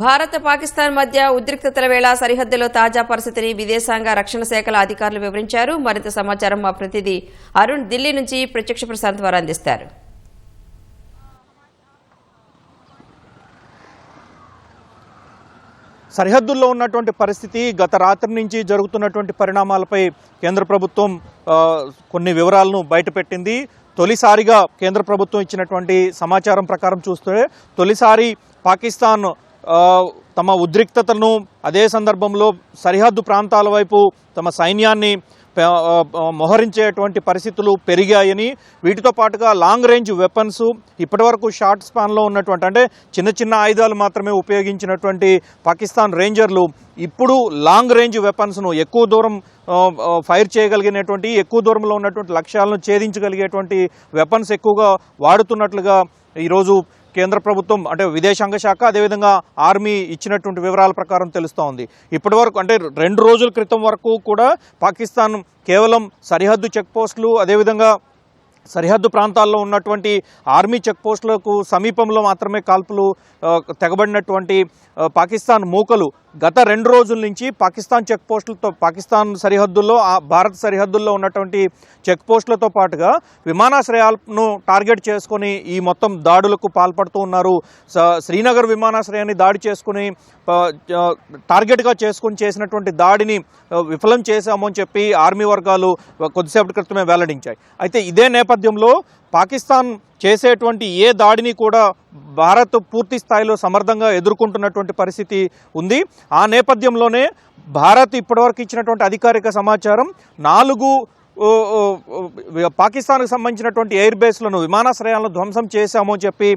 భారత్ పాకిస్తాన్ మధ్య ఉద్రిక్తతల వేళ సరిహద్దులో తాజా పరిస్థితిని విదేశాంగ రక్షణ శాఖల అధికారులు వివరించారు. మరింత సమాచారం మా ప్రతినిధి అరుణ్ ఢిల్లీ నుంచి ప్రత్యక్ష ప్రసారం ద్వారా అందిస్తారు. సరిహద్దుల్లో ఉన్నటువంటి పరిస్థితి గత రాత్రి నుంచి జరుగుతున్నటువంటి పరిణామాలపై కేంద్ర ప్రభుత్వం కొన్ని వివరాలను బయటపెట్టింది. తొలిసారిగా కేంద్ర ప్రభుత్వం ఇచ్చినటువంటి సమాచారం ప్రకారం చూస్తే తొలిసారి పాకిస్తాన్ తమ ఉద్రిక్తతను అదే సందర్భంలో సరిహద్దు ప్రాంతాల వైపు తమ సైన్యాన్ని మోహరించేటువంటి పరిస్థితులు పెరిగాయని, వీటితో పాటుగా లాంగ్ రేంజ్ వెపన్స్ ఇప్పటివరకు షార్ట్ స్పాన్లో ఉన్నటువంటి అంటే చిన్న చిన్న ఆయుధాలు మాత్రమే ఉపయోగించినటువంటి పాకిస్తాన్ రేంజర్లు ఇప్పుడు లాంగ్ రేంజ్ వెపన్స్ను ఎక్కువ దూరం ఫైర్ చేయగలిగినటువంటి ఎక్కువ దూరంలో ఉన్నటువంటి లక్ష్యాలను ఛేదించగలిగేటువంటి వెపన్స్ ఎక్కువగా వాడుతున్నట్లుగా ఈరోజు కేంద్ర ప్రభుత్వం అంటే విదేశాంగ శాఖ అదేవిధంగా ఆర్మీ ఇచ్చినటువంటి వివరాల ప్రకారం తెలుస్తూ ఉంది. ఇప్పటి వరకు అంటే 2 రోజుల క్రితం వరకు కూడా పాకిస్తాన్ కేవలం సరిహద్దు చెక్ పోస్టులు అదేవిధంగా సరిహద్దు ప్రాంతాల్లో ఉన్నటువంటి ఆర్మీ చెక్ పోస్టులకు సమీపంలో మాత్రమే కాల్పులు తెగబడినటువంటి పాకిస్తాన్ మూకలు గత 2 రోజుల నుంచి పాకిస్తాన్ చెక్ పోస్టులతో పాకిస్తాన్ సరిహద్దుల్లో భారత్ సరిహద్దుల్లో ఉన్నటువంటి చెక్ పోస్టులతో పాటుగా విమానాశ్రయాలను టార్గెట్ చేసుకొని ఈ మొత్తం దాడులకు పాల్పడుతూ ఉన్నారు. శ్రీనగర్ విమానాశ్రయాన్ని దాడి చేసుకుని టార్గెట్గా చేసుకుని చేసినటువంటి దాడిని విఫలం చేశాము అని చెప్పి ఆర్మీ వర్గాలు కొద్దిసేపటి క్రితమే వెల్లడించాయి. అయితే ఇదే నేపథ్యంలో పాకిస్తాన్ చేసేటువంటి ఏ దాడిని కూడా భారత్ పూర్తి స్థాయిలో సమర్థంగా ఎదుర్కొంటున్నటువంటి పరిస్థితి ఉంది. ఆ నేపథ్యంలోనే భారత్ ఇప్పటివరకు ఇచ్చినటువంటి అధికారిక సమాచారం 4 పాకిస్తాన్కు సంబంధించినటువంటి ఎయిర్ బేస్లను విమానాశ్రయాలను ధ్వంసం చేశాము అని చెప్పి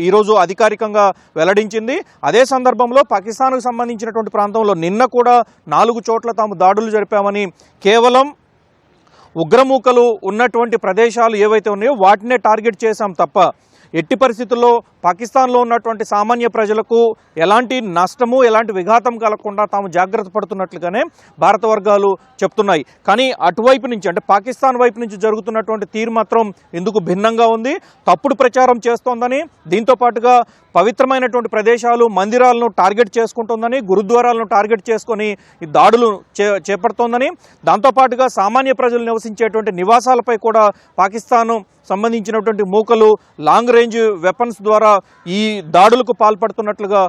ఈరోజు అధికారికంగా వెల్లడించింది. అదే సందర్భంలో పాకిస్తాన్కు సంబంధించినటువంటి ప్రాంతంలో నిన్న కూడా 4 చోట్ల తాము దాడులు జరిపామని, కేవలం ఉగ్రమూకలు ఉన్నటువంటి ప్రదేశాలు ఏవైతే ఉన్నాయో వాటినే టార్గెట్ చేశాం తప్ప ఎట్టి పరిస్థితుల్లో పాకిస్తాన్లో ఉన్నటువంటి సామాన్య ప్రజలకు ఎలాంటి నష్టము ఎలాంటి విఘాతం కలగకుండా తాము జాగ్రత్త పడుతున్నట్లుగానే భారత వర్గాలు చెప్తున్నాయి. కానీ అటువైపు నుంచి అంటే పాకిస్తాన్ వైపు నుంచి జరుగుతున్నటువంటి తీరు మాత్రం ఎందుకు భిన్నంగా ఉంది. తప్పుడు ప్రచారం చేస్తోందని, దీంతో పాటుగా పవిత్రమైనటువంటి ప్రదేశాలు మందిరాలను టార్గెట్ చేసుకుంటుందని, గురుద్వారాలను టార్గెట్ చేసుకొని ఈ దాడులు చేపడుతోందని, దాంతోపాటుగా సామాన్య ప్రజలు నివసించేటువంటి నివాసాలపై కూడా పాకిస్తాన్ సంబంధించినటువంటి మూకలు లాంగ్ రేంజ్ వెపన్స్ ద్వారా ఈ దాడులకు పాల్పడుతున్నట్లుగా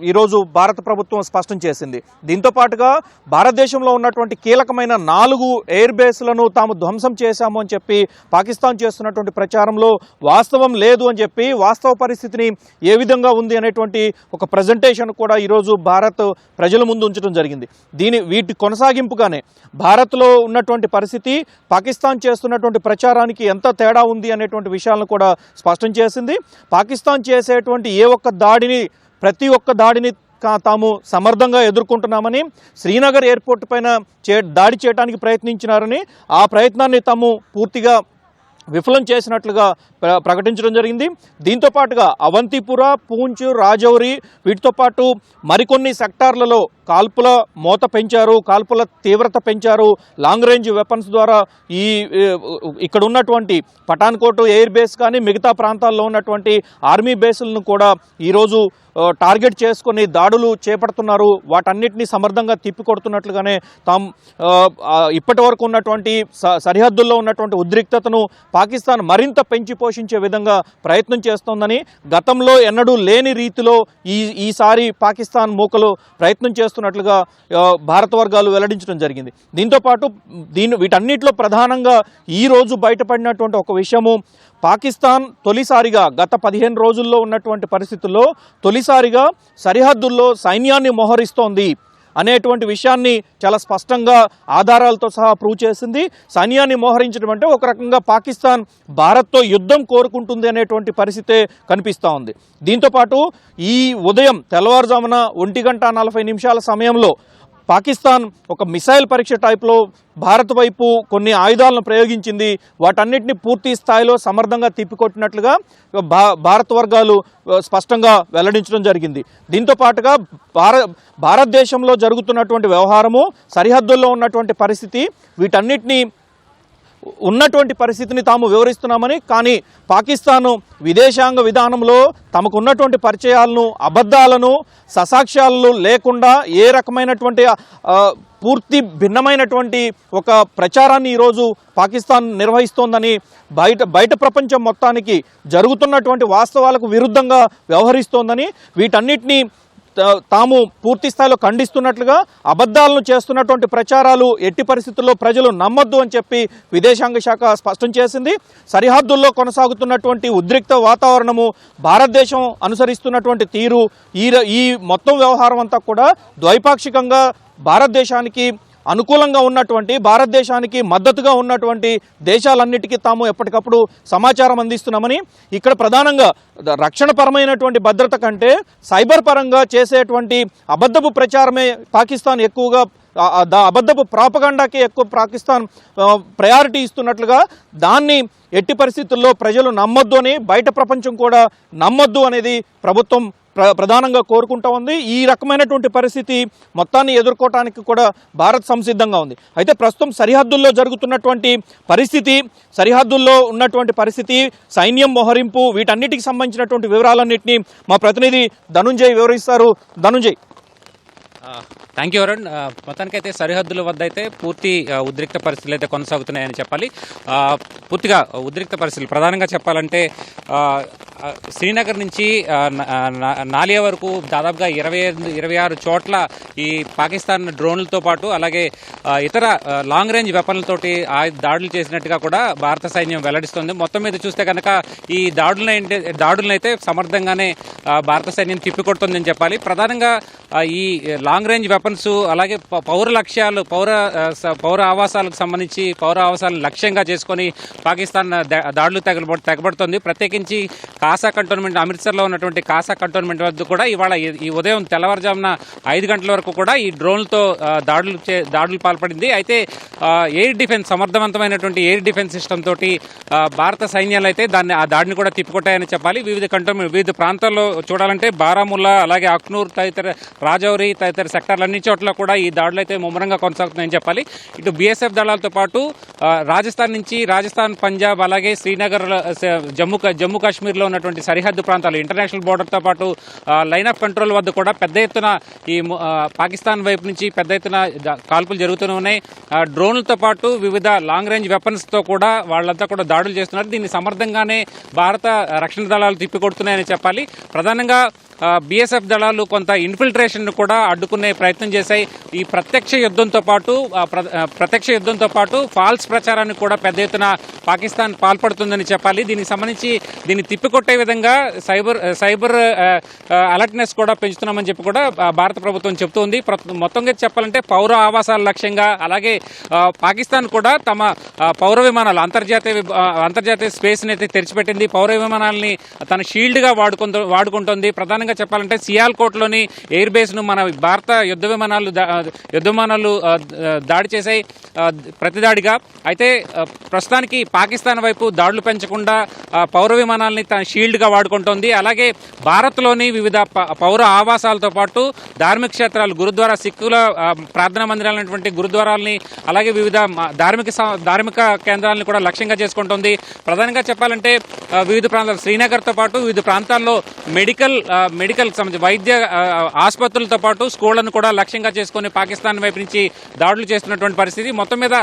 ఈరోజు భారత ప్రభుత్వం స్పష్టం చేసింది. దీంతో పాటుగా భారతదేశంలో ఉన్నటువంటి కీలకమైన 4 ఎయిర్ బేస్లను తాము ధ్వంసం చేశాము అని చెప్పి పాకిస్తాన్ చేస్తున్నటువంటి ప్రచారంలో వాస్తవం లేదు అని చెప్పి వాస్తవ పరిస్థితిని ఏ విధంగా ఉంది అనేటువంటి ఒక ప్రజెంటేషన్ కూడా ఈరోజు భారత్ ప్రజల ముందు ఉంచడం జరిగింది. వీటి కొనసాగింపుగానే భారత్లో ఉన్నటువంటి పరిస్థితి పాకిస్తాన్ చేస్తున్నటువంటి ప్రచారానికి ఎంత తేడా ఉంది అనేటువంటి విషయాలను కూడా స్పష్టం చేసింది. పాకిస్తాన్ చేసేటువంటి ప్రతి ఒక్క దాడిని తాము సమర్థంగా ఎదుర్కొంటున్నామని, శ్రీనగర్ ఎయిర్పోర్ట్ పైన దాడి చేయడానికి ప్రయత్నించినారని, ఆ ప్రయత్నాన్ని తాము పూర్తిగా విఫలం చేసినట్లుగా ప్రకటించడం జరిగింది. దీంతో పాటుగా అవంతిపుర, పూంచ్, రాజౌరి వీటితో పాటు మరికొన్ని సెక్టార్లలో కాల్పుల మోత పెంచారు, కాల్పుల తీవ్రత పెంచారు. లాంగ్ రేంజ్ వెపన్స్ ద్వారా ఇక్కడ ఉన్నటువంటి పఠాన్కోట్ ఎయిర్ బేస్ కానీ మిగతా ప్రాంతాల్లో ఉన్నటువంటి ఆర్మీ బేసులను కూడా ఈరోజు టార్గెట్ చేసుకొని దాడులు చేపడుతున్నారు. వాటన్నిటినీ సమర్థంగా తిప్పికొడుతున్నట్లుగానే తాము ఇప్పటి వరకు ఉన్నటువంటి సరిహద్దుల్లో ఉన్నటువంటి ఉద్రిక్తతను పాకిస్తాన్ మరింత పెంచి పోషించే విధంగా ప్రయత్నం చేస్తోందని, గతంలో ఎన్నడూ లేని రీతిలో ఈసారి పాకిస్తాన్ మూకలు ప్రయత్నం చేస్తున్నట్లుగా భారత వర్గాలు వెల్లడించడం జరిగింది. దీంతోపాటు వీటన్నిటిలో ప్రధానంగా ఈరోజు బయటపడినటువంటి ఒక విషయము, పాకిస్తాన్ తొలిసారిగా గత 15 రోజుల్లో ఉన్నటువంటి పరిస్థితుల్లో తొలిసారిగా సరిహద్దుల్లో సైన్యాన్ని మోహరిస్తోంది అనేటువంటి విషయాన్ని చాలా స్పష్టంగా ఆధారాలతో సహా ప్రూవ్ చేసింది. సైన్యాన్ని మోహరించడం అంటే ఒక రకంగా పాకిస్తాన్ భారత్తో యుద్ధం కోరుకుంటుంది అనేటువంటి పరిస్థితే కనిపిస్తూ ఉంది. దీంతోపాటు ఈ ఉదయం తెల్లవారుజామున 1:40 సమయంలో పాకిస్తాన్ ఒక మిసైల్ పరీక్ష టైప్లో భారత్ వైపు కొన్ని ఆయుధాలను ప్రయోగించింది. వాటన్నిటిని పూర్తి స్థాయిలో సమర్థంగా తిప్పికొట్టినట్లుగా భారత వర్గాలు స్పష్టంగా వెల్లడించడం జరిగింది. దీంతో పాటుగా భారతదేశంలో జరుగుతున్నటువంటి వ్యవహారము, సరిహద్దుల్లో ఉన్నటువంటి పరిస్థితి, వీటన్నిటినీ ఉన్నటువంటి పరిస్థితిని తాము వివరిస్తున్నామని, కానీ పాకిస్తాన్ విదేశాంగ విధానంలో తమకు ఉన్నటువంటి పరిచయాలను, అబద్ధాలను, ససాక్ష్యాలు లేకుండా ఏ రకమైనటువంటి పూర్తి భిన్నమైనటువంటి ఒక ప్రచారాన్ని ఈరోజు పాకిస్తాన్ నిర్వహిస్తోందని, బయట ప్రపంచం మొత్తానికి జరుగుతున్నటువంటి వాస్తవాలకు విరుద్ధంగా వ్యవహరిస్తోందని, వీటన్నిటినీ తాము పూర్తి స్థాయిలో ఖండిస్తున్నట్లుగా అబద్ధాలను చేస్తున్నటువంటి ప్రచారాలు ఎట్టి పరిస్థితుల్లో ప్రజలు నమ్మొద్దు అని చెప్పి విదేశాంగ శాఖ స్పష్టం చేసింది. సరిహద్దుల్లో కొనసాగుతున్నటువంటి ఉద్రిక్త వాతావరణము, భారతదేశం అనుసరిస్తున్నటువంటి తీరు, ఈ మొత్తం వ్యవహారం అంతా కూడా ద్వైపాక్షికంగా భారతదేశానికి అనుకూలంగా ఉన్నటువంటి, భారతదేశానికి మద్దతుగా ఉన్నటువంటి దేశాలన్నిటికీ తాము ఎప్పటికప్పుడు సమాచారం అందిస్తున్నామని, ఇక్కడ ప్రధానంగా రక్షణపరమైనటువంటి భద్రత కంటే సైబర్ పరంగా చేసేటువంటి అబద్ధపు ప్రచారమే పాకిస్తాన్ ఎక్కువగా, అబద్ధపు ప్రాపగండాకి ఎక్కువ పాకిస్తాన్ ప్రయారిటీ ఇస్తున్నట్లుగా, దాన్ని ఎట్టి పరిస్థితుల్లో ప్రజలు నమ్మొద్దు అని, బయట ప్రపంచం కూడా నమ్మొద్దు అనేది ప్రభుత్వం ప్రధానంగా కోరుకుంటా ఉంది. ఈ రకమైనటువంటి పరిస్థితి మొత్తాన్ని ఎదుర్కోవటానికి కూడా భారత్ సంసిద్ధంగా ఉంది. అయితే ప్రస్తుతం సరిహద్దుల్లో జరుగుతున్నటువంటి పరిస్థితి, సరిహద్దుల్లో ఉన్నటువంటి పరిస్థితి, సైన్యం మోహరింపు, వీటన్నిటికి సంబంధించినటువంటి వివరాలన్నింటినీ మా ప్రతినిధి ధనుంజయ్ వివరిస్తారు. ధనుంజయ్. Thank you Arun. మొత్తానికైతే సరిహద్దుల వద్ద అయితే పూర్తి ఉద్రిక్త పరిస్థితులు అయితే కొనసాగుతున్నాయని చెప్పాలి. పూర్తిగా ఉద్రిక్త పరిస్థితులు ప్రధానంగా చెప్పాలంటే శ్రీనగర్ నుంచి నాలియా వరకు దాదాపుగా 26 చోట్ల ఈ పాకిస్తాన్ డ్రోన్లతో పాటు అలాగే ఇతర లాంగ్ రేంజ్ వెపన్లతోటి దాడులు చేసినట్టుగా కూడా భారత సైన్యం వెల్లడిస్తోంది. మొత్తం మీద చూస్తే కనుక ఈ దాడులను అయితే సమర్థంగానే భారత సైన్యం తిప్పికొడుతుందని చెప్పాలి. ప్రధానంగా ఈ లాంగ్ రేంజ్ వెపన్స్ అలాగే పౌర లక్ష్యాలు, పౌర ఆవాసాలకు సంబంధించి పౌర ఆవాసాలను లక్ష్యంగా చేసుకొని పాకిస్తాన్ దాడులు తెగబడుతోంది. ప్రత్యేకించి కాసా కంటోన్మెంట్, అమృత్సర్లో ఉన్నటువంటి కాసా కంటోన్మెంట్ వద్ద కూడా ఇవాళ ఈ ఉదయం తెల్లవారుజామున 5 గంటల వరకు కూడా ఈ డ్రోన్లతో దాడులు పాల్పడింది. అయితే ఎయిర్ డిఫెన్స్, సమర్థవంతమైనటువంటి ఎయిర్ డిఫెన్స్ సిస్టమ్ తోటి భారత సైన్యాలు అయితే ఆ దాడిని కూడా తిప్పికొట్టాయని చెప్పాలి. వివిధ ప్రాంతాల్లో చూడాలంటే బారాముల్లా, అలాగే అఖ్నూర్ తదితర రాజౌరి తదితర సెక్టార్లన్ని చోట్ల కూడా ఈ దాడులు అయితే ముమ్మరంగా కొనసాగుతున్నాయని చెప్పాలి. ఇటు బీఎస్ఎఫ్ దళాలతో పాటు రాజస్థాన్, పంజాబ్, అలాగే శ్రీనగర్, జమ్మూ కాశ్మీర్లో ఉన్నటువంటి సరిహద్దు ప్రాంతాలు, ఇంటర్నేషనల్ బోర్డర్తో పాటు లైన్ ఆఫ్ కంట్రోల్ వద్ద కూడా పెద్ద ఎత్తున ఈ పాకిస్తాన్ వైపు నుంచి పెద్ద ఎత్తున కాల్పులు జరుగుతూనే ఉన్నాయి. డ్రోన్లతో పాటు వివిధ లాంగ్ రేంజ్ వెపన్స్తో కూడా వాళ్ళంతా కూడా దాడులు చేస్తున్నారు. దీన్ని సమర్థంగానే భారత రక్షణ దళాలు తిప్పికొడుతున్నాయని చెప్పాలి. ప్రధానంగా బీఎస్ఎఫ్ దళాలు కొంత ఇన్ఫిల్ట్రేషన్ కూడా అడ్డుకునే ప్రయత్నం చేశాయి. ఈ ప్రత్యక్ష యుద్ధంతో పాటు ఫాల్స్ ప్రచారానికి కూడా పెద్ద ఎత్తున పాకిస్తాన్ పాల్పడుతుందని చెప్పాలి. దీనికి సంబంధించి దీన్ని తిప్పికొట్టే విధంగా సైబర్ అలర్ట్నెస్ కూడా పెంచుతున్నామని చెప్పి కూడా భారత ప్రభుత్వం చెబుతోంది. మొత్తంగా చెప్పాలంటే పౌర ఆవాసాల లక్ష్యంగా, అలాగే పాకిస్తాన్ కూడా తమ పౌర విమానాలు అంతర్జాతీయ స్పేస్ని అయితే తెరిచిపెట్టింది. పౌర విమానాలని తన షీల్డ్గా వాడుకుంటోంది. ప్రధానంగా చెప్పాలంటే సియాల్కోట్లోని ఎయిర్ బేస్ను మన భారత యుద్ధ విమానాలు దాడి చేశాయి ప్రతిదాడిగా. అయితే ప్రస్తుతానికి పాకిస్తాన్ వైపు దాడులు పెంచకుండా పౌర విమానాలని తన షీల్డ్గా వాడుకుంటోంది. అలాగే భారత్లోని వివిధ పౌర ఆవాసాలతో పాటు ధార్మిక క్షేత్రాలు, గురుద్వారా, సిక్కుల ప్రార్థనా మందిరాలైనటువంటి గురుద్వారాలని, అలాగే వివిధ ధార్మిక కేంద్రాలను కూడా లక్ష్యంగా చేసుకుంటోంది. ప్రధానంగా చెప్పాలంటే వివిధ ప్రాంతాలు, శ్రీనగర్తో పాటు వివిధ ప్రాంతాల్లో మెడికల్ సంబంధించి వైద్య ఆసుపత్రులతో పాటు స్కూళ్లను కూడా లక్ష్యంగా చేసుకుని పాకిస్తాన్ వైపు నుంచి దాడులు చేస్తున్నటువంటి పరిస్థితి. మొత్తం మీద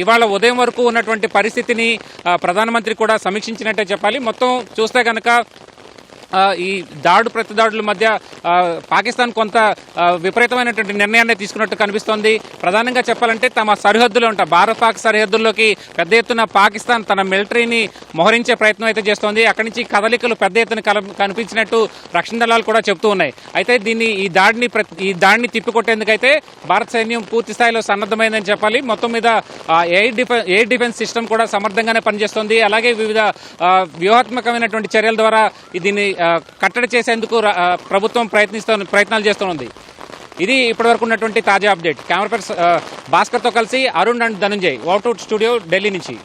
ఇవాళ ఉదయం వరకు ఉన్నటువంటి పరిస్థితిని ప్రధానమంత్రి కూడా సమీక్షించినట్టే చెప్పాలి. మొత్తం చూస్తే కనుక ఈ ప్రతిదాడుల మధ్య పాకిస్తాన్ కొంత విపరీతమైనటువంటి నిర్ణయాన్ని తీసుకున్నట్టు కనిపిస్తోంది. ప్రధానంగా చెప్పాలంటే తమ సరిహద్దులో భారత్ పాక్ సరిహద్దుల్లోకి పెద్ద ఎత్తున పాకిస్తాన్ తన మిలిటరీని మోహరించే ప్రయత్నం అయితే చేస్తోంది. అక్కడి నుంచి కదలికలు పెద్ద ఎత్తున కనిపించినట్టు రక్షణ దళాలు కూడా చెబుతూ ఉన్నాయి. అయితే ఈ దాడిని తిప్పికొట్టేందుకైతే భారత సైన్యం పూర్తి స్థాయిలో సన్నద్ధమైందని చెప్పాలి. మొత్తం మీద ఎయిర్ డిఫెన్స్ సిస్టమ్ కూడా సమర్థంగానే పనిచేస్తోంది. అలాగే వివిధ వ్యూహాత్మకమైనటువంటి చర్యల ద్వారా దీన్ని కట్టడి చేసేందుకు ప్రభుత్వం ప్రయత్నాలు చేస్తోంది. ఇది ఇప్పటివరకు ఉన్నటువంటి తాజా అప్డేట్. కెమెరా పర్సన్ భాస్కర్తో కలిసి అరుణ్ అండ్ ధనుంజయ్, అవుట్వుడ్ స్టూడియో, ఢిల్లీ నుంచి.